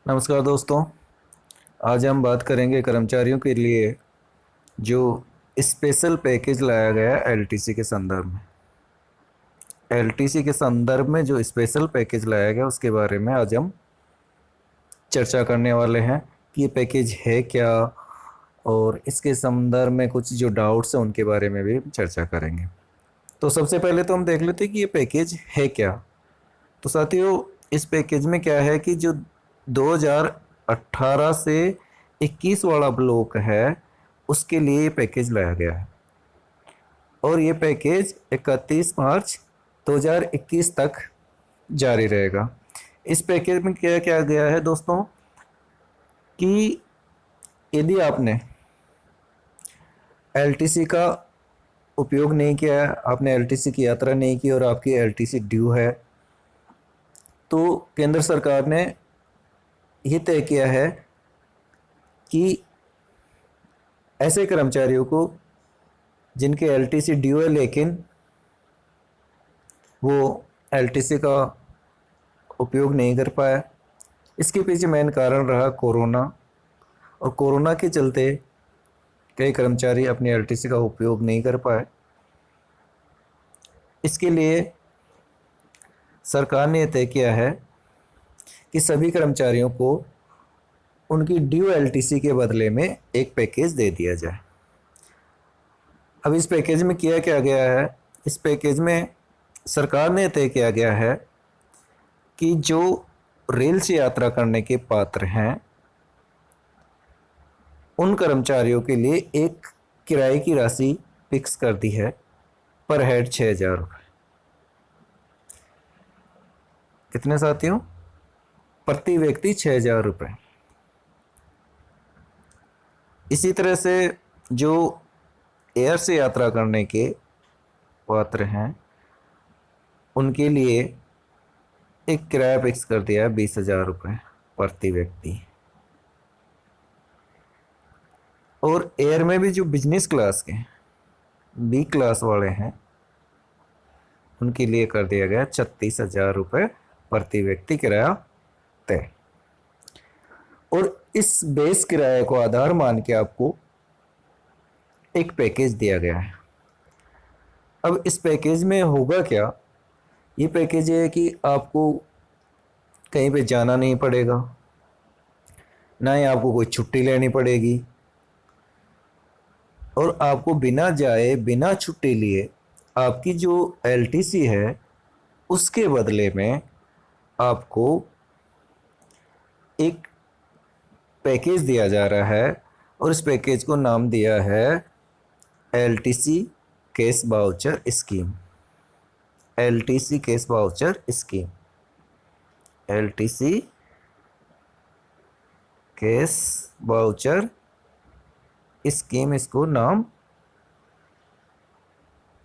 नमस्कार दोस्तों। आज हम बात करेंगे कर्मचारियों के लिए जो स्पेशल पैकेज लाया गया है एलटीसी के संदर्भ में। एलटीसी के संदर्भ में जो स्पेशल पैकेज लाया गया उसके बारे में आज हम चर्चा करने वाले हैं कि ये पैकेज है क्या, और इसके संदर्भ में कुछ जो डाउट्स हैं उनके बारे में भी चर्चा करेंगे। तो सबसे पहले तो हम देख लेते हैं कि ये पैकेज है क्या। तो साथियों, इस पैकेज में क्या है कि जो 2018 से 21 वाला ब्लॉक है उसके लिए ये पैकेज लाया गया है, और ये पैकेज 31 मार्च 2021 तक जारी रहेगा। इस पैकेज में क्या क्या गया है दोस्तों कि यदि आपने एलटीसी का उपयोग नहीं किया है, आपने एलटीसी की यात्रा नहीं की और आपकी एलटीसी ड्यू है, तो केंद्र सरकार ने ये तय किया है कि ऐसे कर्मचारियों को जिनके एलटीसी ड्यू है लेकिन वो एलटीसी का उपयोग नहीं कर पाया, इसके पीछे मेन कारण रहा कोरोना, और कोरोना के चलते कई कर्मचारी अपनी एलटीसी का उपयोग नहीं कर पाए। इसके लिए सरकार ने तय किया है कि सभी कर्मचारियों को उनकी ड्यू एलटीसी के बदले में एक पैकेज दे दिया जाए। अब इस पैकेज में किया क्या गया है, इस पैकेज में सरकार ने तय किया गया है कि जो रेल से यात्रा करने के पात्र हैं उन कर्मचारियों के लिए एक किराए की राशि फिक्स कर दी है, पर हेड 6,000 रुपये। कितने साथियों? प्रति व्यक्ति 6,000 रुपये। इसी तरह से जो एयर से यात्रा करने के पात्र हैं उनके लिए एक किराया फिक्स कर दिया है 20,000 रुपये प्रति व्यक्ति। और एयर में भी जो बिजनेस क्लास के बी क्लास वाले हैं उनके लिए कर दिया गया 36,000 रुपये प्रति व्यक्ति किराया तय। और इस बेस किराए को आधार मान के आपको एक पैकेज दिया गया है। अब इस पैकेज में होगा क्या? ये पैकेज है कि आपको कहीं पे जाना नहीं पड़ेगा, ना ही आपको कोई छुट्टी लेनी पड़ेगी, और आपको बिना जाए बिना छुट्टी लिए आपकी जो एलटीसी है उसके बदले में आपको एक पैकेज दिया जा रहा है, और इस पैकेज को नाम दिया है LTC cash voucher scheme. LTC cash voucher scheme, LTC cash voucher scheme, इसको नाम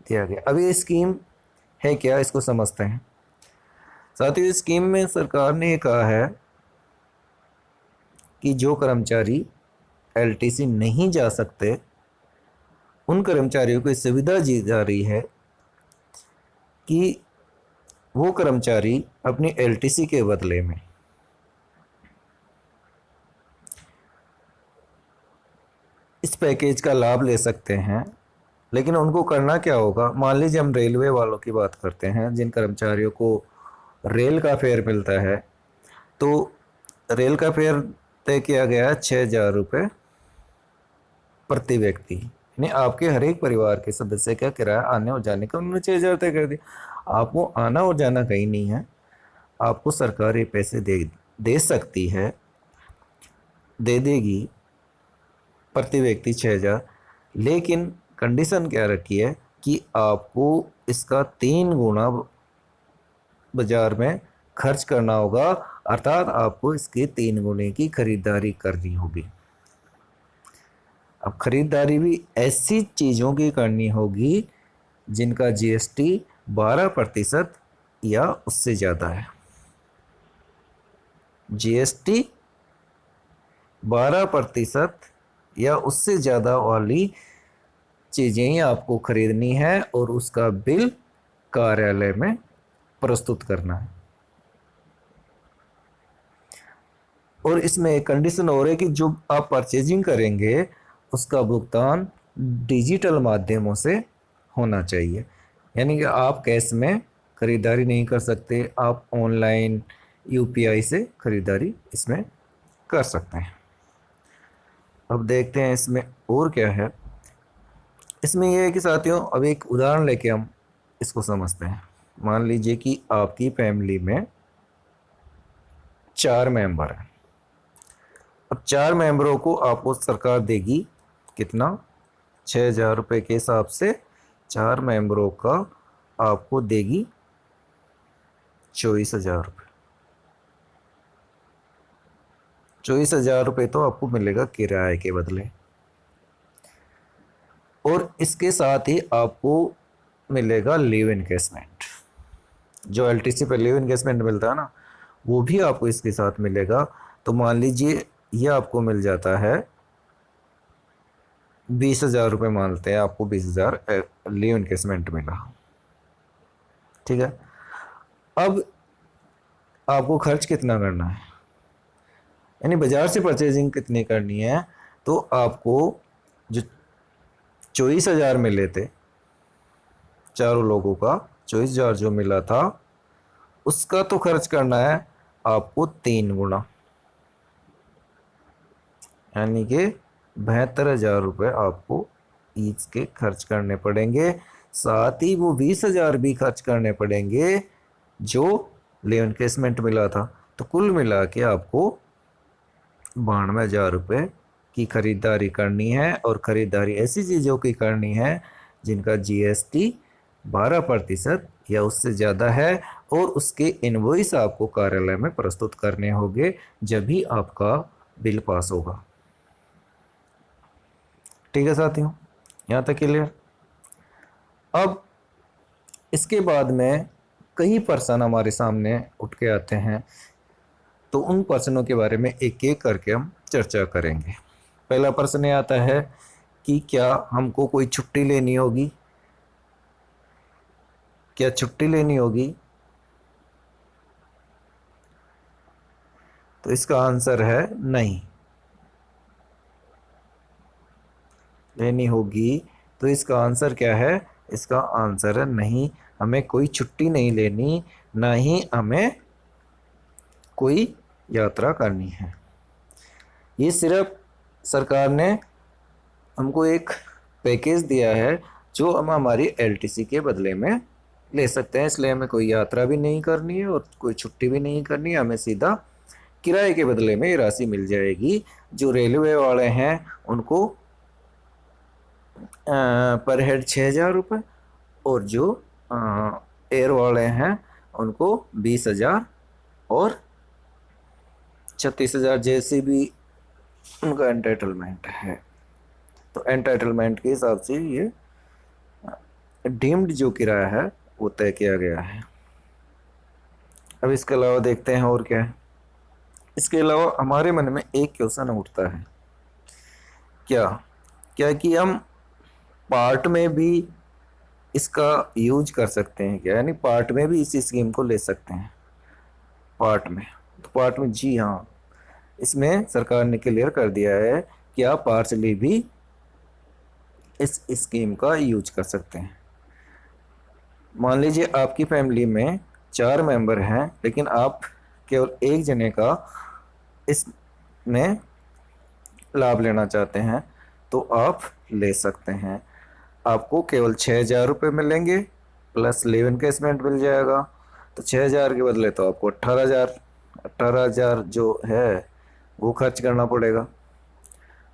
दिया गया। अब ये स्कीम है क्या, इसको समझते हैं। साथियों, इस स्कीम में सरकार ने कहा है कि जो कर्मचारी एलटीसी नहीं जा सकते उन कर्मचारियों को सुविधा दी जा रही है कि वो कर्मचारी अपनी एलटीसी के बदले में इस पैकेज का लाभ ले सकते हैं। लेकिन उनको करना क्या होगा? मान लीजिए हम रेलवे वालों की बात करते हैं, जिन कर्मचारियों को रेल का फेयर मिलता है, तो रेल का फेयर तय किया गया है 6,000 रुपये प्रति व्यक्ति, यानी आपके हर एक परिवार के सदस्य का किराया आने और जाने का उन्होंने 6,000 तय कर दिया। आपको आना और जाना कहीं नहीं है, आपको सरकार ये पैसे दे सकती है, दे देगी प्रति व्यक्ति 6,000। लेकिन कंडीशन क्या रखी है कि आपको इसका 3 गुना बाजार में खर्च करना होगा, अर्थात आपको इसके 3 गुने की खरीदारी करनी होगी। अब खरीदारी भी ऐसी चीज़ों की करनी होगी जिनका जीएसटी 12% या उससे ज़्यादा है। जीएसटी 12% या उससे ज़्यादा वाली चीज़ें ही आपको खरीदनी है, और उसका बिल कार्यालय में प्रस्तुत करना है। और इसमें एक कंडीशन और है कि जो आप परचेजिंग करेंगे उसका भुगतान डिजिटल माध्यमों से होना चाहिए, यानी कि आप कैश में खरीदारी नहीं कर सकते, आप ऑनलाइन यूपीआई से खरीदारी इसमें कर सकते हैं। अब देखते हैं इसमें और क्या है। इसमें यह है कि साथियों, अब एक उदाहरण लेके हम इसको समझते हैं। मान लीजिए कि आपकी फैमिली में 4 मेंबर हैं। अब 4 मेंबरों को आपको सरकार देगी कितना, 6,000 रुपये के हिसाब से 4 मेंबरों का आपको देगी 24,000 रुपये। 24,000 रुपये तो आपको मिलेगा किराए के बदले, और इसके साथ ही आपको मिलेगा लीव इनकेसमेंट। जो एलटीसी पे लीव इनकेसमेंट मिलता है ना, वो भी आपको इसके साथ मिलेगा। तो मान लीजिए ये आपको मिल जाता है 20,000 रुपये, मानते हैं आपको 20,000 लीव इनकेसमेंट मिला, ठीक है। अब आपको खर्च कितना करना है, यानी बाजार से परचेजिंग कितनी करनी है, तो आपको जो 24,000 मिले थे चारों लोगों का, 24,000 जो मिला था उसका तो खर्च करना है आपको 3 गुना, यानी कि 72,000 रुपये आपको ईच के खर्च करने पड़ेंगे। साथ ही वो 20,000 भी खर्च करने पड़ेंगे जो लीव इनकेसमेंट मिला था। तो कुल मिला के आपको 92,000 रुपये की खरीदारी करनी है, और ख़रीदारी ऐसी चीज़ों की करनी है जिनका जीएसटी 12% या उससे ज़्यादा है, और उसके इनवॉइस आपको कार्यालय में प्रस्तुत करने होंगे जब भी आपका बिल पास होगा। ठीक है साथियों, यहाँ तक क्लियर। अब इसके बाद में कई पर्सन हमारे सामने उठ के आते हैं, तो उन पर्सनों के बारे में एक एक करके हम चर्चा करेंगे। पहला प्रश्न ये आता है कि क्या हमको कोई छुट्टी लेनी होगी, क्या छुट्टी लेनी होगी? तो इसका आंसर है नहीं। लेनी होगी, तो इसका आंसर क्या है? इसका आंसर है नहीं, हमें कोई छुट्टी नहीं लेनी, ना ही हमें कोई यात्रा करनी है। ये सिर्फ सरकार ने हमको एक पैकेज दिया है जो हम हमारी एलटीसी के बदले में ले सकते हैं, इसलिए हमें कोई यात्रा भी नहीं करनी है और कोई छुट्टी भी नहीं करनी है। हमें सीधा किराए के बदले में ये राशि मिल जाएगी। जो रेलवे वाले हैं उनको पर हेड 6,000 रुपये, और जो एयर वाले हैं उनको 20,000 और 36,000 जैसी भी उनका एंटाइटलमेंट है। तो एंटाइटलमेंट के हिसाब से ये डीम्ड जो किराया है वो तय किया गया है। अब इसके अलावा देखते हैं और क्या है। इसके अलावा हमारे मन में एक क्वेश्चन उठता है, क्या क्या कि हम पार्ट में भी इसका यूज कर सकते हैं क्या, यानी पार्ट में भी इसी स्कीम को ले सकते हैं? पार्ट में, तो पार्ट में जी हाँ, इसमें सरकार ने क्लियर कर दिया है कि आप पार्शली भी इस स्कीम का यूज कर सकते हैं। मान लीजिए आपकी फैमिली में 4 मेंबर हैं, लेकिन आप केवल एक जने का इसमें लाभ लेना चाहते हैं, तो आप ले सकते हैं। आपको केवल 6,000 रुपये मिलेंगे, प्लस लीव इनकेसमेंट मिल जाएगा। तो 6,000 के बदले तो आपको 18,000 जो है वो खर्च करना पड़ेगा,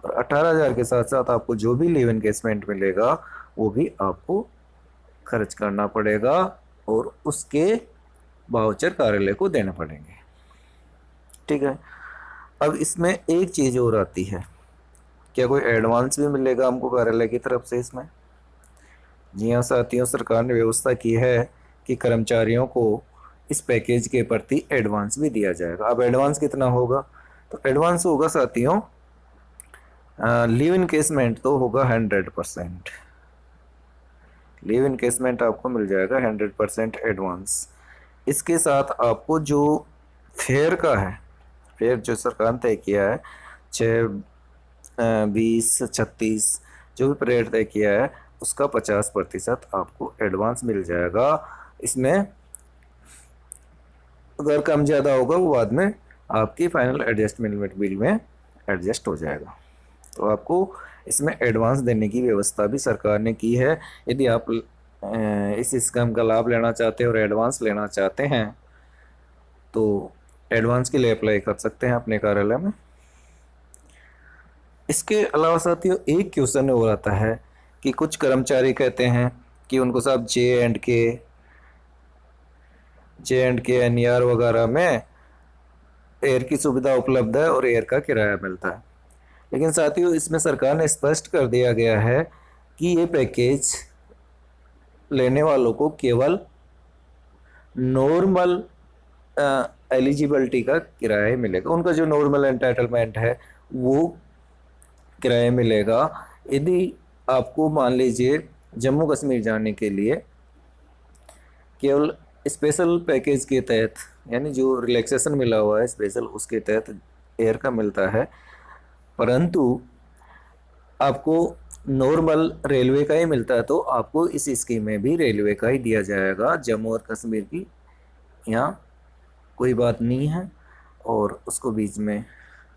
और 18,000 के साथ साथ आपको जो भी लीव इनकेसमेंट मिलेगा वो भी आपको खर्च करना पड़ेगा, और उसके वाउचर कार्यालय को देने पड़ेंगे। ठीक है। अब इसमें एक चीज़ और आती है, क्या कोई एडवांस भी मिलेगा हमको कार्यालय की तरफ से इसमें? जी हाँ साथियों, सरकार ने व्यवस्था की है कि कर्मचारियों को इस पैकेज के प्रति एडवांस भी दिया जाएगा। अब एडवांस कितना होगा? तो एडवांस होगा साथियों, लीव इनकेसमेंट तो होगा 100%। लीव इनकेसमेंट आपको मिल जाएगा 100% एडवांस। इसके साथ आपको जो फेयर का है, फेयर जो सरकार ने तय किया है, 6, 20, 36 जो भी रेट तय किया है उसका 50% आपको एडवांस मिल जाएगा। इसमें अगर कम ज़्यादा होगा वो बाद में आपकी फाइनल एडजस्टमेंट बिल में एडजस्ट हो जाएगा। तो आपको इसमें एडवांस देने की व्यवस्था भी सरकार ने की है। यदि आप इस स्कीम का लाभ लेना चाहते हैं और एडवांस लेना चाहते हैं तो एडवांस के लिए अप्लाई कर सकते हैं अपने कार्यालय में। इसके अलावा साथियों एक क्वेश्चन और आता है कि कुछ कर्मचारी कहते हैं कि उनको साहब जे एंड के एनईआर वगैरह में एयर की सुविधा उपलब्ध है और एयर का किराया मिलता है। लेकिन साथियों इसमें सरकार ने स्पष्ट कर दिया गया है कि ये पैकेज लेने वालों को केवल नॉर्मल एलिजिबिलिटी का किराया मिलेगा। उनका जो नॉर्मल एंटाइटलमेंट है वो किराया मिलेगा। यदि आपको मान लीजिए जम्मू कश्मीर जाने के लिए केवल स्पेशल पैकेज के तहत, यानी जो रिलैक्सेशन मिला हुआ है स्पेशल उसके तहत एयर का मिलता है, परंतु आपको नॉर्मल रेलवे का ही मिलता है, तो आपको इस स्कीम में भी रेलवे का ही दिया जाएगा। जम्मू और कश्मीर की यहाँ कोई बात नहीं है और उसको बीच में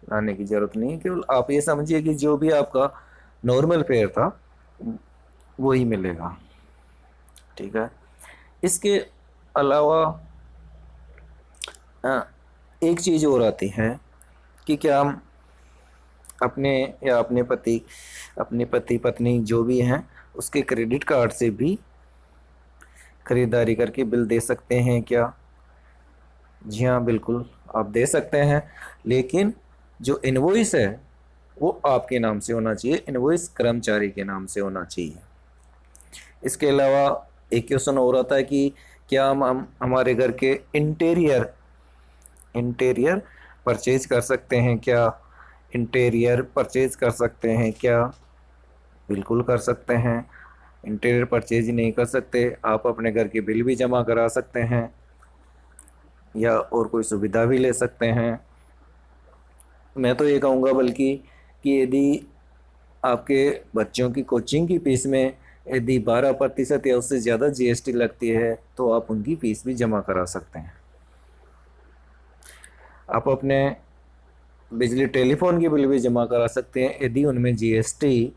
लाने की ज़रूरत नहीं है। केवल आप ये समझिए कि जो भी आपका नॉर्मल फेयर था वही मिलेगा, ठीक है। इसके अलावा एक चीज़ और आती है कि क्या हम अपने या अपने पति पत्नी जो भी हैं उसके क्रेडिट कार्ड से भी खरीदारी करके बिल दे सकते हैं क्या? जी हाँ, बिल्कुल आप दे सकते हैं, लेकिन जो इनवॉइस है वो आपके नाम से होना चाहिए, इनवॉइस कर्मचारी के नाम से होना चाहिए। इसके अलावा एक क्वेश्चन और आता है कि क्या हम हमारे घर के इंटीरियर परचेज कर सकते हैं क्या? इंटीरियर परचेज कर सकते हैं क्या? बिल्कुल कर सकते हैं। इंटीरियर परचेज ही नहीं कर सकते, आप अपने घर के बिल भी जमा करा सकते हैं या और कोई सुविधा भी ले सकते हैं। मैं तो ये कहूँगा बल्कि कि यदि आपके बच्चों की कोचिंग की फीस में यदि 12% या उससे ज़्यादा जीएसटी लगती है तो आप उनकी फीस भी जमा करा सकते हैं। आप अपने बिजली टेलीफोन की बिल भी जमा करा सकते हैं यदि उनमें जीएसटी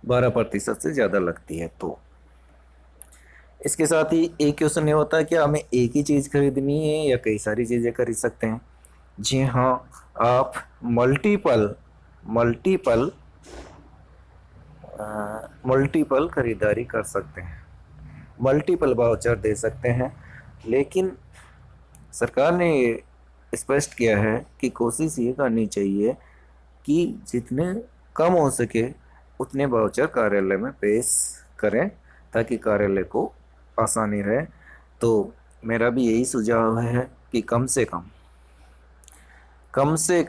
12% से ज़्यादा लगती है तो। इसके साथ ही एक क्वेश्चन ये होता है कि हमें एक ही चीज़ खरीदनी है या कई सारी चीज़ें खरीद सकते हैं? जी हाँ, आप मल्टीपल खरीदारी कर सकते हैं, मल्टीपल वाउचर दे सकते हैं। लेकिन सरकार ने ये स्पष्ट किया है कि कोशिश ये करनी चाहिए कि जितने कम हो सके उतने वाउचर कार्यालय में पेश करें ताकि कार्यालय को आसानी रहे। तो मेरा भी यही सुझाव है कि कम से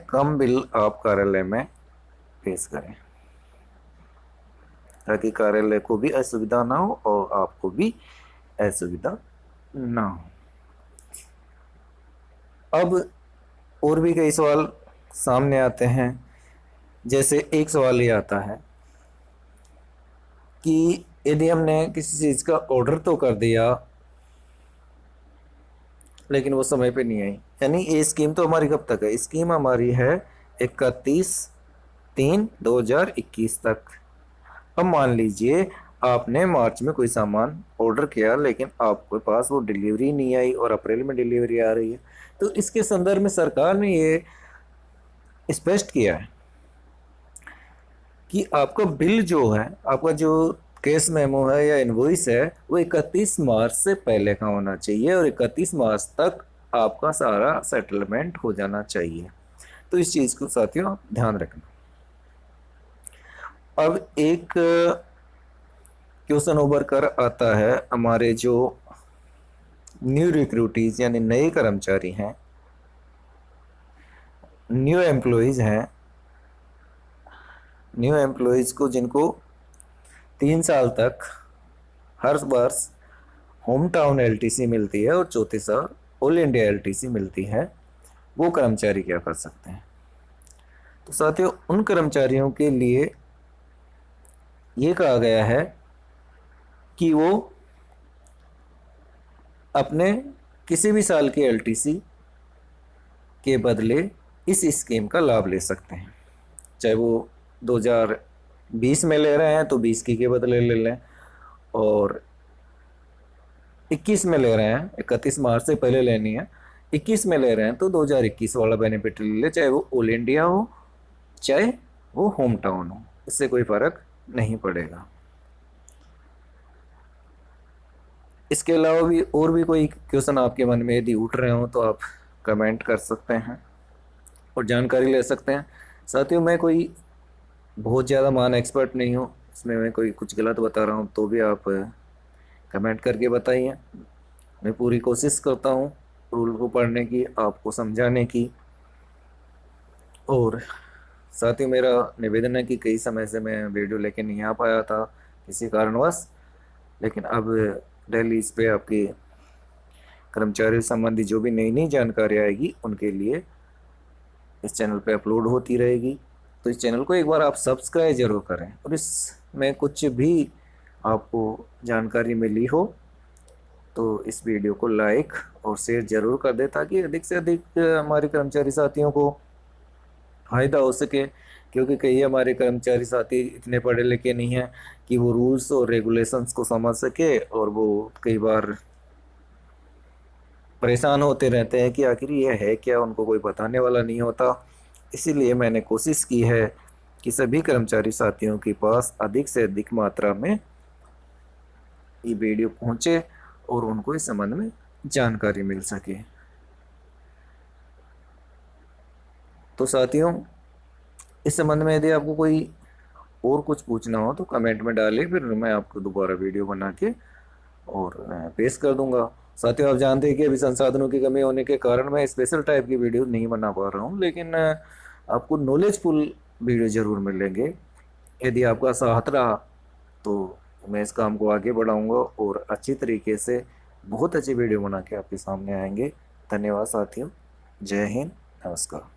कम बिल आप कार्यालय में पेश करें ताकि कार्यालय को भी असुविधा ना हो और आपको भी असुविधा ना हो। अब और भी कई सवाल सामने आते हैं, जैसे एक सवाल ये आता है कि यदि हमने किसी चीज़ का ऑर्डर तो कर दिया लेकिन वो समय पे नहीं आई, यानी ये स्कीम तो हमारी कब तक है? स्कीम हमारी है 31/3/2021 तक। अब मान लीजिए आपने मार्च में कोई सामान ऑर्डर किया लेकिन आपके पास वो डिलीवरी नहीं आई और अप्रैल में डिलीवरी आ रही है, तो इसके संदर्भ में सरकार ने ये स्पष्ट किया है कि आपका बिल जो है, आपका जो केस मेमो है या इनवॉइस है वो 31 मार्च से पहले का होना चाहिए और 31 मार्च तक आपका सारा सेटलमेंट हो जाना चाहिए। तो इस चीज़ को साथियों आप ध्यान रखना। अब एक क्वेश्चन उभर कर आता है, हमारे जो न्यू रिक्रूटीज यानी नए कर्मचारी हैं, न्यू एम्प्लॉयज़ हैं, न्यू एम्प्लॉयज़ को जिनको 3 साल तक हर वर्ष होम टाउन एलटीसी मिलती है और चौथे साल ऑल इंडिया एलटीसी मिलती है, वो कर्मचारी क्या कर सकते हैं। तो साथियों, उन कर्मचारियों के लिए ये कहा गया है कि वो अपने किसी भी साल की एलटीसी के बदले इस स्कीम का लाभ ले सकते हैं। चाहे वो 2020 में ले रहे हैं तो 20 की के बदले ले लें, और 21 में ले रहे हैं, 31 मार्च से पहले लेनी है, 21 में ले रहे हैं तो 2021 वाला बेनिफिट ले ले, चाहे वो ऑल इंडिया हो चाहे वो होम टाउन हो, इससे कोई फर्क नहीं पड़ेगा। इसके अलावा भी और भी कोई क्वेश्चन आपके मन में यदि उठ रहे हो तो आप कमेंट कर सकते हैं और जानकारी ले सकते हैं। साथियों, मैं कोई बहुत ज़्यादा मान एक्सपर्ट नहीं हूँ, इसमें मैं कोई कुछ गलत बता रहा हूँ तो भी आप कमेंट करके बताइए। मैं पूरी कोशिश करता हूँ रूल को पढ़ने की, आपको समझाने की। और साथ ही मेरा निवेदन है कि कई समय से मैं वीडियो लेके नहीं आ पाया था किसी कारणवश, लेकिन अब डेली इस पे आपकी कर्मचारी संबंधी जो भी नई नई जानकारी आएगी उनके लिए इस चैनल पे अपलोड होती रहेगी। तो इस चैनल को एक बार आप सब्सक्राइब जरूर करें, और इसमें कुछ भी आपको जानकारी मिली हो तो इस वीडियो को लाइक और शेयर जरूर कर दें, ताकि अधिक से अधिक हमारे कर्मचारी साथियों को फायदा हो सके। क्योंकि कई हमारे कर्मचारी साथी इतने पढ़े लिखे नहीं हैं कि वो रूल्स और रेगुलेशंस को समझ सके, और वो कई बार परेशान होते रहते हैं कि आखिर ये है क्या, उनको कोई बताने वाला नहीं होता। इसीलिए मैंने कोशिश की है कि सभी कर्मचारी साथियों के पास अधिक से अधिक मात्रा में ये वीडियो पहुंचे और उनको इस संबंध में जानकारी मिल सके। तो साथियों, इस संबंध में यदि आपको कोई और कुछ पूछना हो तो कमेंट में डालिए, फिर मैं आपको दोबारा वीडियो बना के और पेश कर दूंगा। साथियों, आप जानते हैं कि अभी संसाधनों की कमी होने के कारण मैं स्पेशल टाइप की वीडियो नहीं बना पा रहा हूँ, लेकिन आपको नॉलेजफुल वीडियो जरूर मिलेंगे। यदि आपका साथ रहा तो मैं इस काम को आगे बढ़ाऊंगा और अच्छी तरीके से बहुत अच्छी वीडियो बना के आपके सामने आएंगे। धन्यवाद साथियों, जय हिंद, नमस्कार।